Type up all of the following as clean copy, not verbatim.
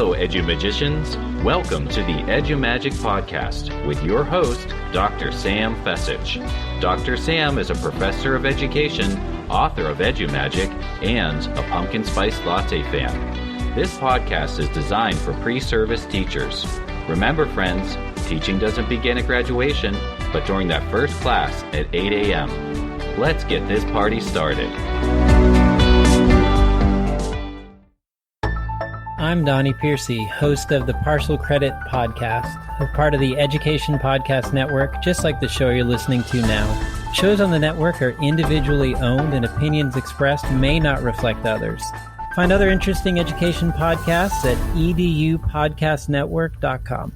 Hello, EduMagicians. Welcome to the EduMagic podcast with your host, Dr. Sam Fessich. Dr. Sam is a professor of education, author of EduMagic, and a pumpkin spice latte fan. This podcast is designed for pre-service teachers. Remember, friends, teaching doesn't begin at graduation, but during that first class at 8 a.m. Let's get this party started. I'm Donnie Piercy, host of the Partial Credit Podcast, a part of the Education Podcast Network, just like the show you're listening to now. Shows on the network are individually owned and opinions expressed may not reflect others. Find other interesting education podcasts at edupodcastnetwork.com.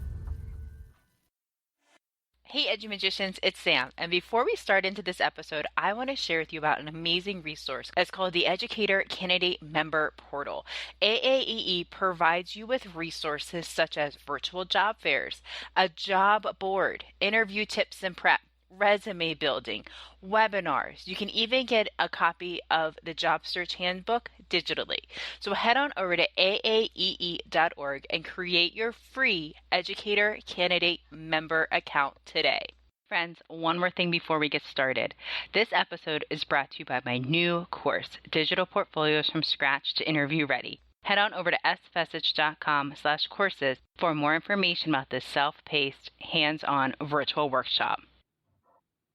Hey EduMagicians, it's Sam, and before we start into this episode, I want to share with you about an amazing resource. It's called the Educator Candidate Member Portal. AAEE provides you with resources such as virtual job fairs, a job board, interview tips and prep, resume building, webinars. You can even get a copy of the Job Search Handbook digitally. So head on over to aaee.org and create your free Educator Candidate Member account today. Friends, one more thing before we get started. This episode is brought to you by my new course, Digital Portfolios from Scratch to Interview Ready. Head on over to sfessich.com/courses for more information about this self-paced, hands-on virtual workshop.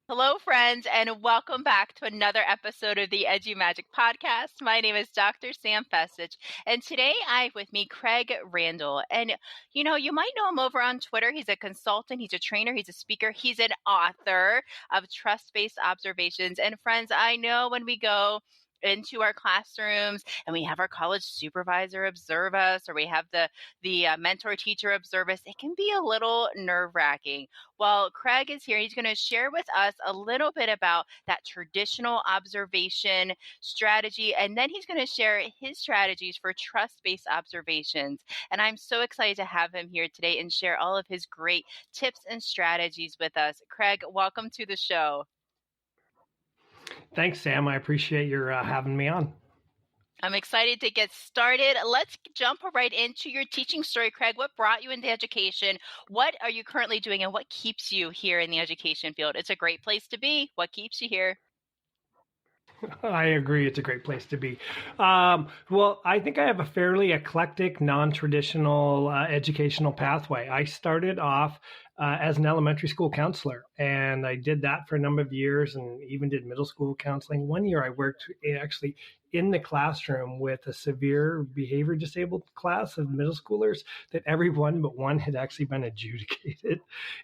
Hello, friends, and welcome back to another episode of the EduMagic podcast. My name is Dr. Sam Fessich, and today I have with me Craig Randall. And, you might know him over on Twitter. He's a consultant, he's a trainer, he's a speaker, he's an author of Trust-Based Observations. And friends, I know when we go into our classrooms and we have our college supervisor observe us, or we have the mentor teacher observe us, it can be a little nerve-wracking. Well, Craig is here. He's going to share with us a little bit about that traditional observation strategy, and then he's going to share his strategies for trust-based observations. And I'm so excited to have him here today and share all of his great tips and strategies with us. Craig, welcome to the show. Thanks, Sam. I appreciate your having me on. I'm excited to get started. Let's jump right into your teaching story, Craig. What brought you into education? What are you currently doing, and what keeps you here in the education field? It's a great place to be. What keeps you here? I agree. It's a great place to be. Well, I think I have a fairly eclectic, non-traditional educational pathway. I started off as an elementary school counselor, and I did that for a number of years and even did middle school counseling. One year I worked actually in the classroom with a severe behavior disabled class of middle schoolers that everyone but one had actually been adjudicated.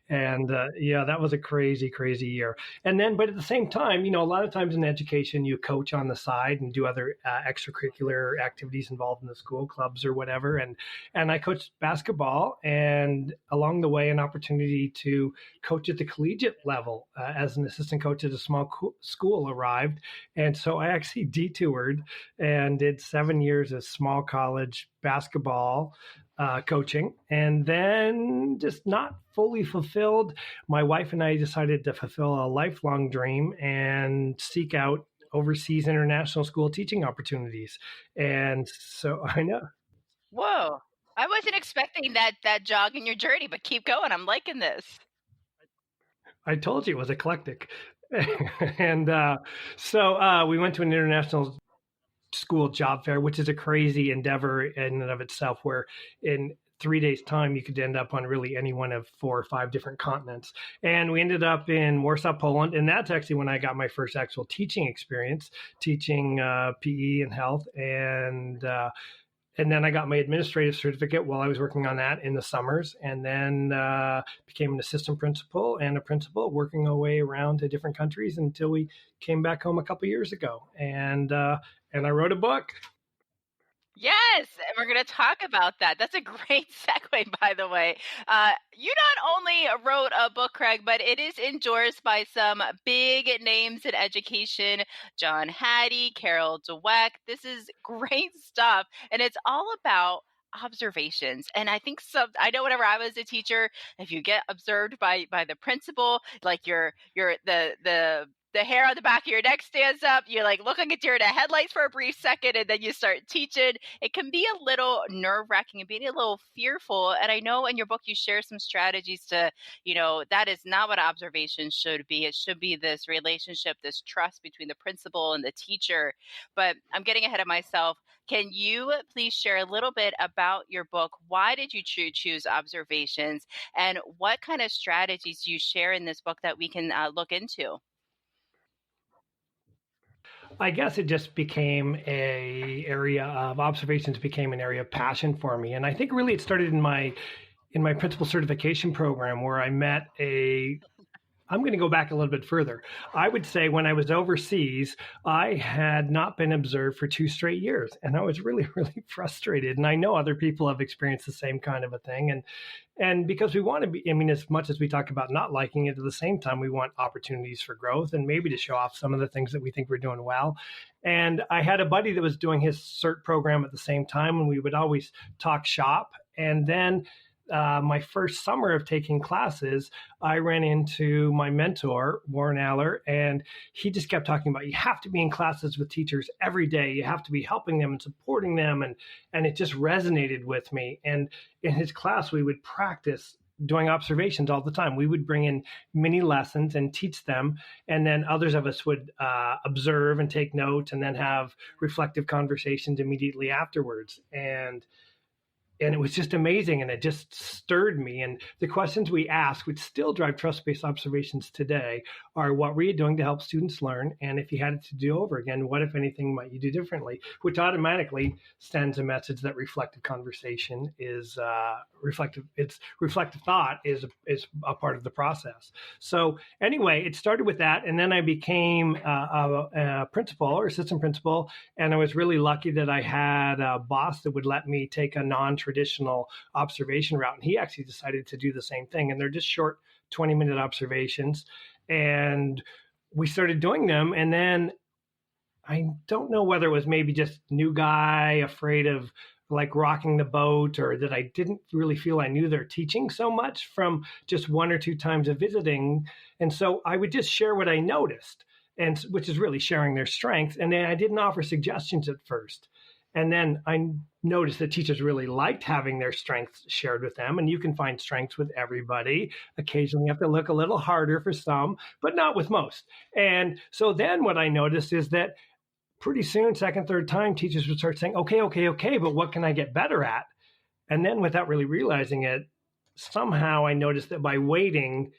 And that was a crazy, crazy year. And then, but at the same time, a lot of times in education, you coach on the side and do other extracurricular activities involved in the school clubs or whatever. And I coached basketball, and along the way, an opportunity to coach at the collegiate level as an assistant coach at a small school arrived. And so I actually detoured and did 7 years of small college basketball coaching, and then just not fully fulfilled. My wife and I decided to fulfill a lifelong dream and seek out overseas international school teaching opportunities. And so I know. Whoa. I wasn't expecting that jog in your journey, but keep going. I'm liking this. I told you it was eclectic. And so we went to an international school job fair, which is a crazy endeavor in and of itself, where in 3 days' time, you could end up on really any one of 4 or 5 different continents. And we ended up in Warsaw, Poland. And that's actually when I got my first actual teaching experience, teaching PE and health. And then I got my administrative certificate while I was working on that in the summers, and then became an assistant principal and a principal, working our way around to different countries until we came back home a couple of years ago. And I wrote a book. Yes, and we're going to talk about that. That's a great segue, by the way. You not only wrote a book, Craig, but it is endorsed by some big names in education. John Hattie, Carol Dweck. This is great stuff, and it's all about observations. And I think I know whenever I was a teacher, if you get observed by the principal, like the the hair on the back of your neck stands up. You're like looking at deer in the headlights for a brief second, and then you start teaching. It can be a little nerve-wracking and being a little fearful. And I know in your book you share some strategies to, that is not what observation should be. It should be this relationship, this trust between the principal and the teacher. But I'm getting ahead of myself. Can you please share a little bit about your book? Why did you choose observations, and what kind of strategies do you share in this book that we can look into? I guess it just became observations became an area of passion for me. And I think really it started in my principal certification program, where I met I'm going to go back a little bit further. I would say when I was overseas, I had not been observed for 2 straight years. And I was really, really frustrated. And I know other people have experienced the same kind of a thing. And because we want to be, as much as we talk about not liking it, at the same time, we want opportunities for growth and maybe to show off some of the things that we think we're doing well. And I had a buddy that was doing his cert program at the same time, and we would always talk shop. And then my first summer of taking classes, I ran into my mentor, Warren Aller, and he just kept talking about, you have to be in classes with teachers every day. You have to be helping them and supporting them. And it just resonated with me. And in his class, we would practice doing observations all the time. We would bring in mini lessons and teach them. And then others of us would observe and take notes and then have reflective conversations immediately afterwards. And it was just amazing, and it just stirred me. And the questions we ask, which still drive trust-based observations today, are what were you doing to help students learn? And if you had it to do over again, what, if anything, might you do differently? Which automatically sends a message that reflective conversation is reflective. It's reflective thought is a part of the process. So anyway, it started with that, and then I became a principal or assistant principal, and I was really lucky that I had a boss that would let me take a non-traditional observation route, and he actually decided to do the same thing. And they're just short 20-minute observations, and we started doing them. And then I don't know whether it was maybe just new guy afraid of like rocking the boat, or that I didn't really feel I knew their teaching so much from just 1 or 2 times of visiting. And so I would just share what I noticed, and which is really sharing their strengths. And then I didn't offer suggestions at first. And then I noticed that teachers really liked having their strengths shared with them. And you can find strengths with everybody. Occasionally you have to look a little harder for some, but not with most. And so then what I noticed is that pretty soon, second, third time, teachers would start saying, okay, but what can I get better at? And then without really realizing it, somehow I noticed that by waiting,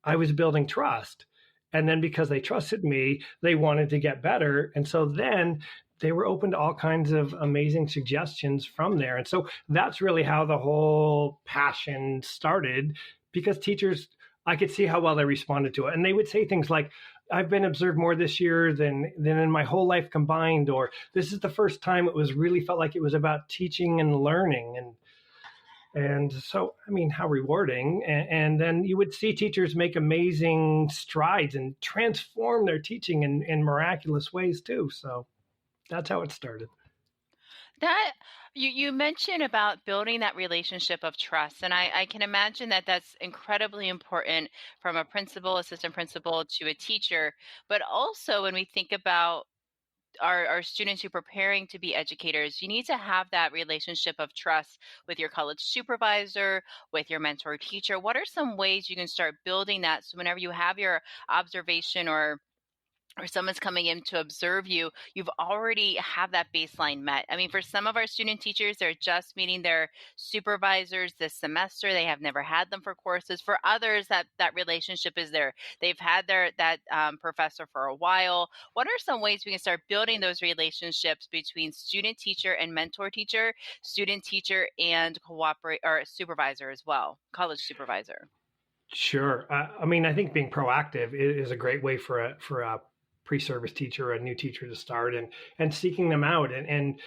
I was building trust. And then because they trusted me, they wanted to get better. And so then they were open to all kinds of amazing suggestions from there. And so that's really how the whole passion started, because teachers, I could see how well they responded to it. And they would say things like, I've been observed more this year than in my whole life combined, or this is the first time it was really felt like it was about teaching and learning. And so, I mean, how rewarding. And then you would see teachers make amazing strides and transform their teaching in miraculous ways too. So that's how it started. That you mentioned about building that relationship of trust, and I can imagine that that's incredibly important from a principal, assistant principal to a teacher. But also when we think about our students who are preparing to be educators, you need to have that relationship of trust with your college supervisor, with your mentor teacher. What are some ways you can start building that, so whenever you have your observation or someone's coming in to observe you, you've already have that baseline met? I mean, for some of our student teachers, they're just meeting their supervisors this semester. They have never had them for courses. For others, that relationship is there. They've had that professor for a while. What are some ways we can start building those relationships between student teacher and mentor teacher, student teacher and supervisor as well, college supervisor? Sure. I mean, I think being proactive is a great way for a pre-service teacher or a new teacher to start, and seeking them out and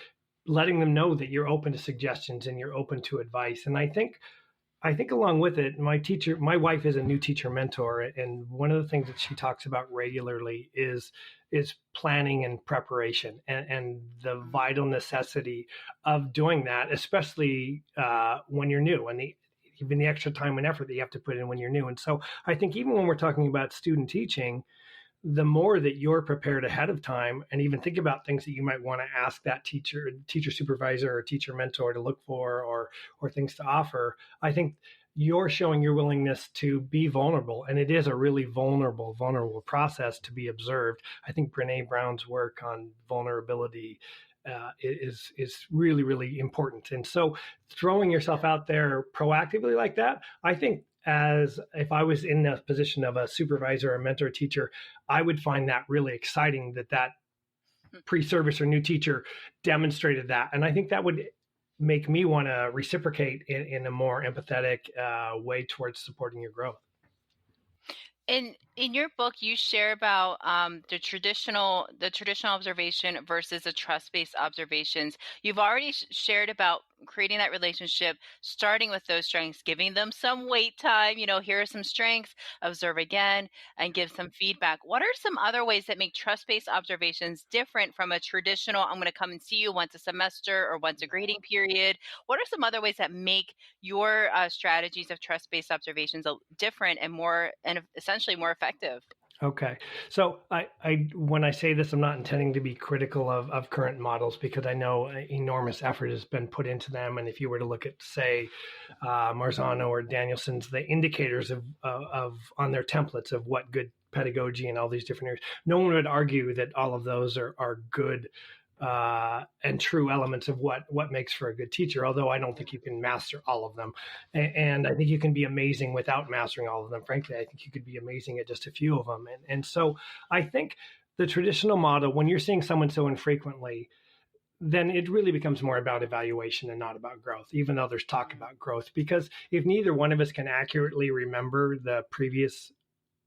letting them know that you're open to suggestions and you're open to advice. And I think along with it, my wife is a new teacher mentor, and one of the things that she talks about regularly is planning and preparation and the vital necessity of doing that, especially when you're new, and even the extra time and effort that you have to put in when you're new. And so I think even when we're talking about student teaching, the more that you're prepared ahead of time and even think about things that you might want to ask that teacher supervisor or teacher mentor to look for, or things to offer, I think you're showing your willingness to be vulnerable. And it is a really vulnerable process to be observed. I think Brene Brown's work on vulnerability is really, really important. And so throwing yourself out there proactively like that, I think, as if I was in the position of a supervisor or mentor teacher, I would find that really exciting that pre-service or new teacher demonstrated that. And I think that would make me want to reciprocate in a more empathetic way towards supporting your growth. In your book, you share about the traditional observation versus the trust-based observations. You've already shared about creating that relationship, starting with those strengths, giving them some wait time. Here are some strengths, observe again, and give some feedback. What are some other ways that make trust-based observations different from a traditional, I'm going to come and see you once a semester or once a grading period? What are some other ways that make your strategies of trust-based observations different and essentially more effective? Okay. So I when I say this, I'm not intending to be critical of current models, because I know enormous effort has been put into them. And if you were to look at, say, Marzano or Danielson's, the indicators of on their templates of what good pedagogy and all these different areas, no one would argue that all of those are good and true elements of what makes for a good teacher, although I don't think you can master all of them. And I think you can be amazing without mastering all of them. Frankly, I think you could be amazing at just a few of them. And so I think the traditional model, when you're seeing someone so infrequently, then it really becomes more about evaluation and not about growth, even though there's talk about growth. Because if neither one of us can accurately remember the previous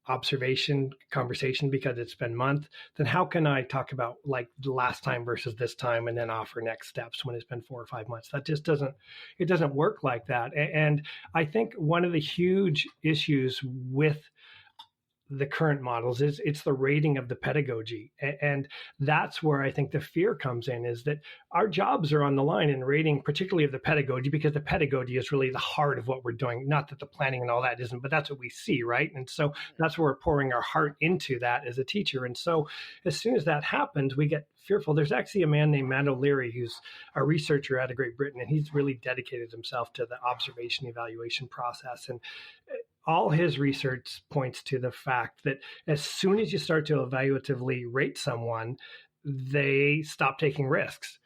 observation conversation because it's been months, then how can I talk about like the last time versus this time and then offer next steps when it's been 4 or 5 months? That just doesn't work like that. And I think one of the huge issues with the current models is it's the rating of the pedagogy. And that's where I think the fear comes in, is that our jobs are on the line in rating, particularly of the pedagogy, because the pedagogy is really the heart of what we're doing. Not that the planning and all that isn't, but that's what we see, right? And so that's where we're pouring our heart into that as a teacher. And so as soon as that happens, we get fearful. There's actually a man named Matt O'Leary who's a researcher out of Great Britain, and he's really dedicated himself to the observation evaluation process. And all his research points to the fact that as soon as you start to evaluatively rate someone, they stop taking risks.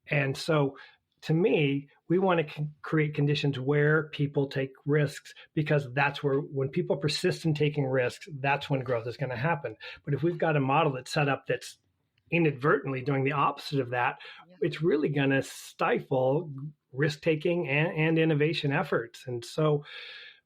And so to me, we want to create conditions where people take risks, because that's where, when people persist in taking risks, that's when growth is going to happen. But if we've got a model that's set up that's inadvertently doing the opposite of that, it's really going to stifle risk-taking and innovation efforts. And so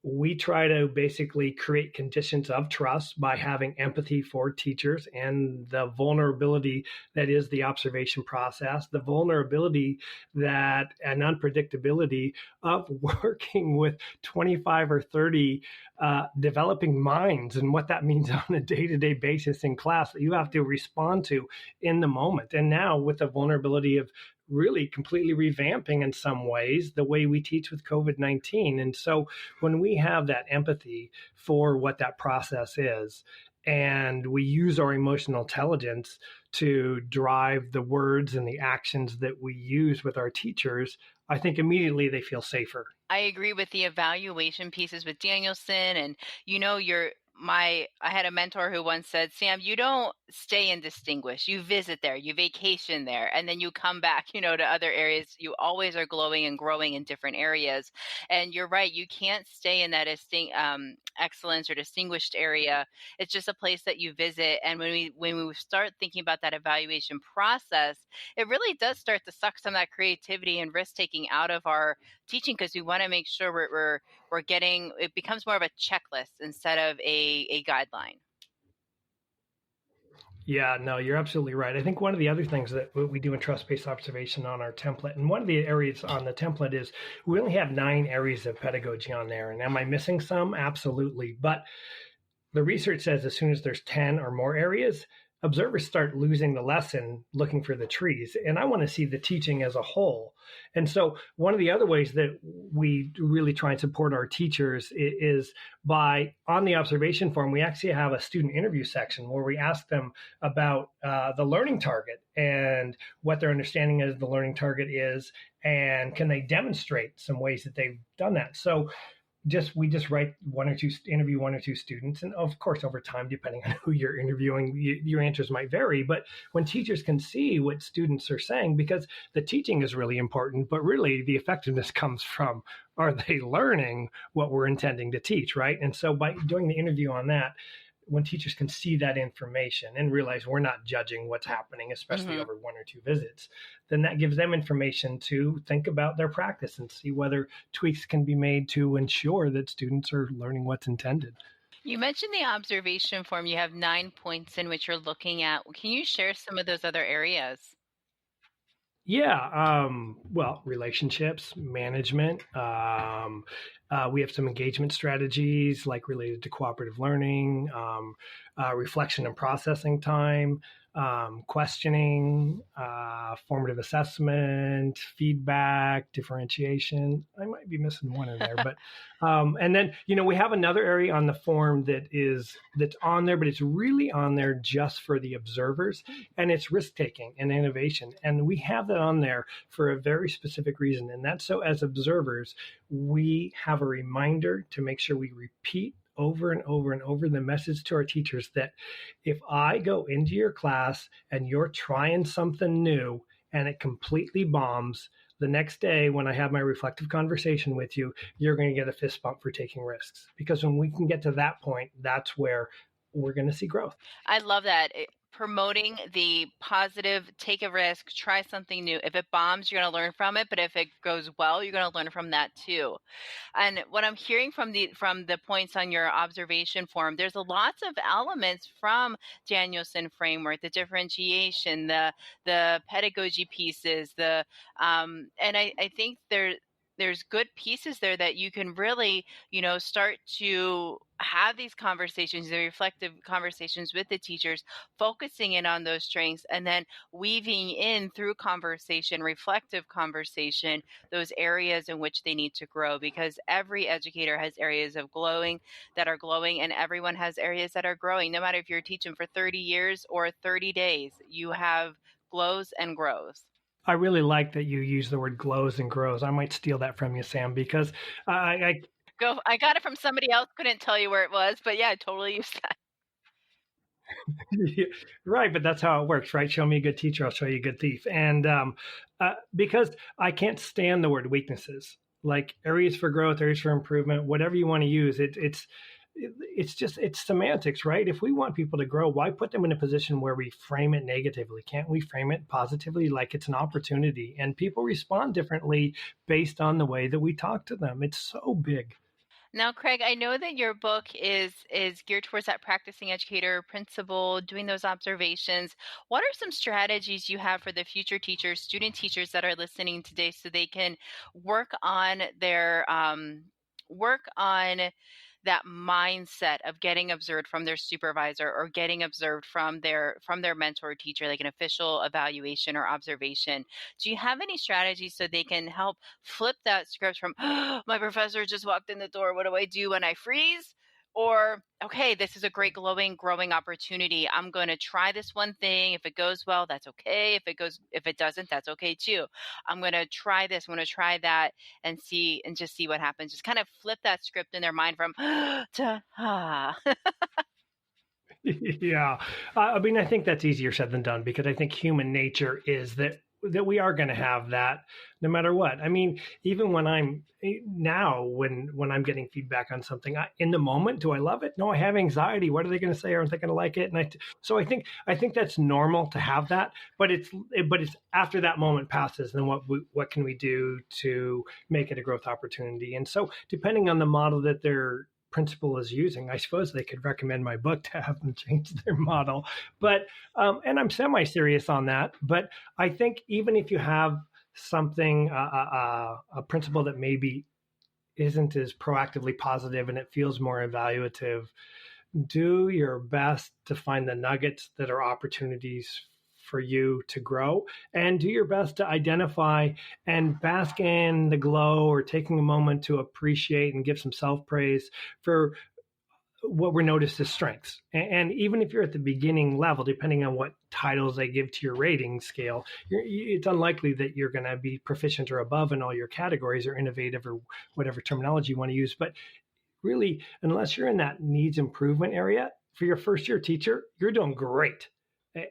we try to basically create conditions of trust by having empathy for teachers and the vulnerability that is the observation process, the vulnerability that and unpredictability of working with 25 or 30 developing minds, and what that means on a day-to-day basis in class that you have to respond to in the moment. And now with the vulnerability of really completely revamping in some ways the way we teach with COVID-19. And so when we have that empathy for what that process is, and we use our emotional intelligence to drive the words and the actions that we use with our teachers, I think immediately they feel safer. I agree with the evaluation pieces with Danielson. And I had a mentor who once said, Sam, you don't stay in Distinguished. You visit there, you vacation there, and then you come back, to other areas. You always are glowing and growing in different areas. And you're right. You can't stay in that excellence or distinguished area. It's just a place that you visit. And when we start thinking about that evaluation process, it really does start to suck some of that creativity and risk taking out of our teaching, because we want to make sure we're getting, it becomes more of a checklist instead of a guideline. Yeah, no, you're absolutely right. I think one of the other things that we do in trust-based observation on our template, and one of the areas on the template is we only have 9 areas of pedagogy on there. And am I missing some? Absolutely. But the research says as soon as there's 10 or more areas, observers start losing the lesson looking for the trees. And I want to see the teaching as a whole. And so one of the other ways that we really try and support our teachers is by, on the observation form, we actually have a student interview section where we ask them about the learning target and what their understanding of the learning target is, and can they demonstrate some ways that they've done that. So we just interview one or two students, and of course over time, depending on who you're interviewing, your answers might vary. But when teachers can see what students are saying, because the teaching is really important, but really the effectiveness comes from, are they learning what we're intending to teach, right? And so by doing the interview on that, when teachers can see that information and realize we're not judging what's happening, especially over one or two visits, then that gives them information to think about their practice and see whether tweaks can be made to ensure that students are learning what's intended. You mentioned the observation form. You have 9 points in which you're looking at. Can you share some of those other areas? Yeah, well, relationships, management. We have some engagement strategies like related to cooperative learning, reflection and processing time, questioning, formative assessment, feedback, differentiation. I might be missing one in there, but and then we have another area on the form that's on there, but it's really on there just for the observers, and it's risk taking and innovation, and we have that on there for a very specific reason, and that's so as observers we have a reminder to make sure we repeat over and over and over the message to our teachers that if I go into your class and you're trying something new and it completely bombs, the next day when I have my reflective conversation with you, you're going to get a fist bump for taking risks. Because when we can get to that point, that's where we're going to see growth. I love that. Promoting the positive, take a risk, try something new. If it bombs, you're going to learn from it. But if it goes well, you're going to learn from that too. And what I'm hearing from the points on your observation form, there's lots of elements from Danielson framework, the differentiation, the pedagogy pieces, and I think there's good pieces there that you can really, start to have these conversations, the reflective conversations with the teachers, focusing in on those strengths, and then weaving in through conversation, reflective conversation, those areas in which they need to grow, because every educator has areas of that are glowing, and everyone has areas that are growing. No matter if you're teaching for 30 years or 30 days, you have glows and grows. I really like that you use the word glows and grows. I might steal that from you, Sam, because I got it from somebody else. Couldn't tell you where it was, but yeah, I totally used that. Right, but that's how it works, right? Show me a good teacher, I'll show you a good thief. And because I can't stand the word weaknesses, like areas for growth, areas for improvement, whatever you want to use, it's semantics, right? If we want people to grow, why put them in a position where we frame it negatively? Can't we frame it positively, like it's an opportunity? And people respond differently based on the way that we talk to them. It's so big. Now, Craig, I know that your book is geared towards that practicing educator principle, doing those observations. What are some strategies you have for the future teachers, student teachers that are listening today, so they can work on their that mindset of getting observed from their supervisor or getting observed from their mentor teacher, like an official evaluation or observation? Do you have any strategies so they can help flip that script from, oh, my professor just walked in the door, what do I do when I freeze? Or, okay, this is a great growing opportunity. I'm going to try this one thing. If it goes well, that's okay. If it doesn't, that's okay too. I'm going to try this. I'm going to try that and just see what happens. Just kind of flip that script in their mind from to Yeah. I mean, I think that's easier said than done, because I think human nature is that we are going to have that no matter what. I mean, even when I'm getting feedback on something, in the moment, do I love it? No, I have anxiety. What are they going to say? Aren't they going to like it? And so I think that's normal to have that, but it's after that moment passes, then what can we do to make it a growth opportunity? And so depending on the model that their principal is using, I suppose they could recommend my book to have them change their model. But and I'm semi-serious on that. But I think even if you have something, a principle that maybe isn't as proactively positive and it feels more evaluative, do your best to find the nuggets that are opportunities for you to grow, and do your best to identify and bask in the glow, or taking a moment to appreciate and give some self-praise for what were noticed as strengths. And even if you're at the beginning level, depending on what titles they give to your rating scale, it's unlikely that you're going to be proficient or above in all your categories, or innovative, or whatever terminology you want to use. But really, unless you're in that needs improvement area, for your first year teacher, you're doing great.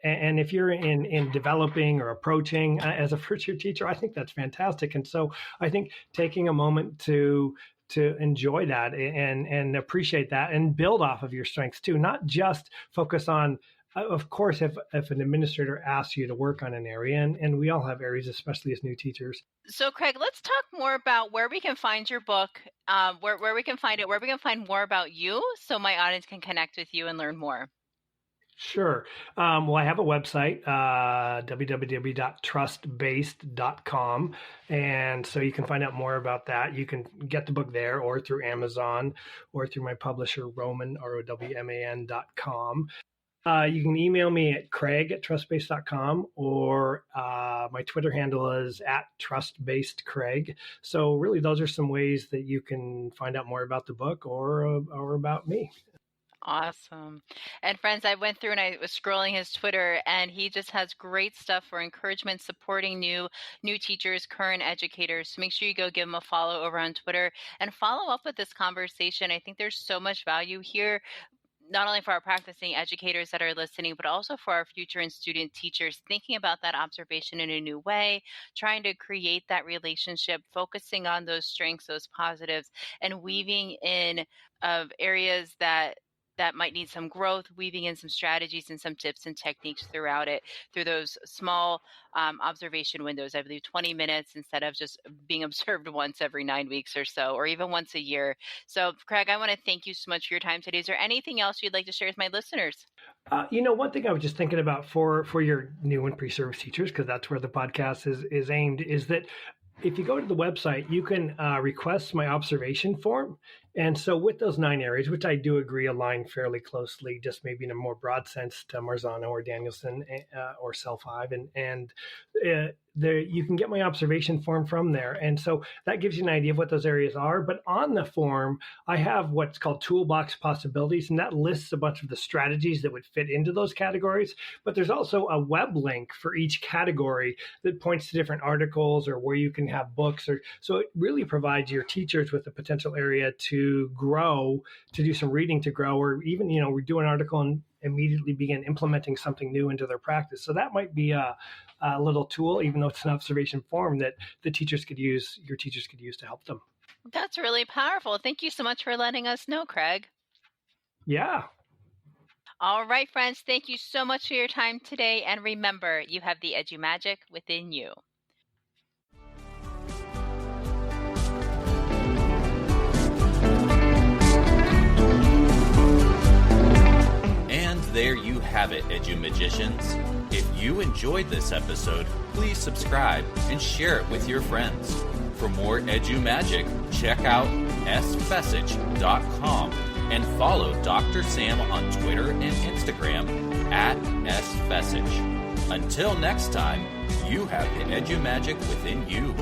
And if you're in developing or approaching as a first year teacher, I think that's fantastic. And so I think taking a moment to enjoy that and appreciate that, and build off of your strengths too, not just focus on, of course, if an administrator asks you to work on an area, and we all have areas, especially as new teachers. So Craig, let's talk more about where we can find your book, where we can find it, where we can find more about you, so my audience can connect with you and learn more. Sure. Well, I have a website, www.trustbased.com. And so you can find out more about that. You can get the book there, or through Amazon, or through my publisher, Roman, ROWMAN.com. You can email me at Craig@trustbased.com, or my Twitter handle is @trustbasedcraig. So really, those are some ways that you can find out more about the book, or about me. Awesome. And friends, I went through and I was scrolling his Twitter, and he just has great stuff for encouragement, supporting new teachers, current educators. So make sure you go give him a follow over on Twitter and follow up with this conversation. I think there's so much value here, not only for our practicing educators that are listening, but also for our future and student teachers, thinking about that observation in a new way, trying to create that relationship, focusing on those strengths, those positives, and weaving in of areas that might need some growth, weaving in some strategies and some tips and techniques throughout it, through those small observation windows. I believe 20 minutes instead of just being observed once every 9 weeks or so, or even once a year. So Craig, I want to thank you so much for your time today. Is there anything else you'd like to share with my listeners? One thing I was just thinking about for your new and pre-service teachers, because that's where the podcast is aimed, is that if you go to the website, you can request my observation form. And so with those 9 areas, which I do agree align fairly closely, just maybe in a more broad sense to Marzano or Danielson or Cell 5, and you can get my observation form from there. And so that gives you an idea of what those areas are. But on the form, I have what's called toolbox possibilities, and that lists a bunch of the strategies that would fit into those categories. But there's also a web link for each category that points to different articles, or where you can have books. So it really provides your teachers with a potential area to grow, to do some reading to grow, or even, we do an article and immediately begin implementing something new into their practice. So that might be a little tool, even though it's an observation form, that your teachers could use to help them. That's really powerful. Thank you so much for letting us know, Craig. Yeah. All right, friends, thank you so much for your time today. And remember, you have the EduMagic within you. And there you have it, EduMagicians. If you enjoyed this episode, please subscribe and share it with your friends. For more EduMagic, check out sfessage.com and follow Dr. Sam on Twitter and Instagram @sfessage. Until next time, you have the EduMagic within you.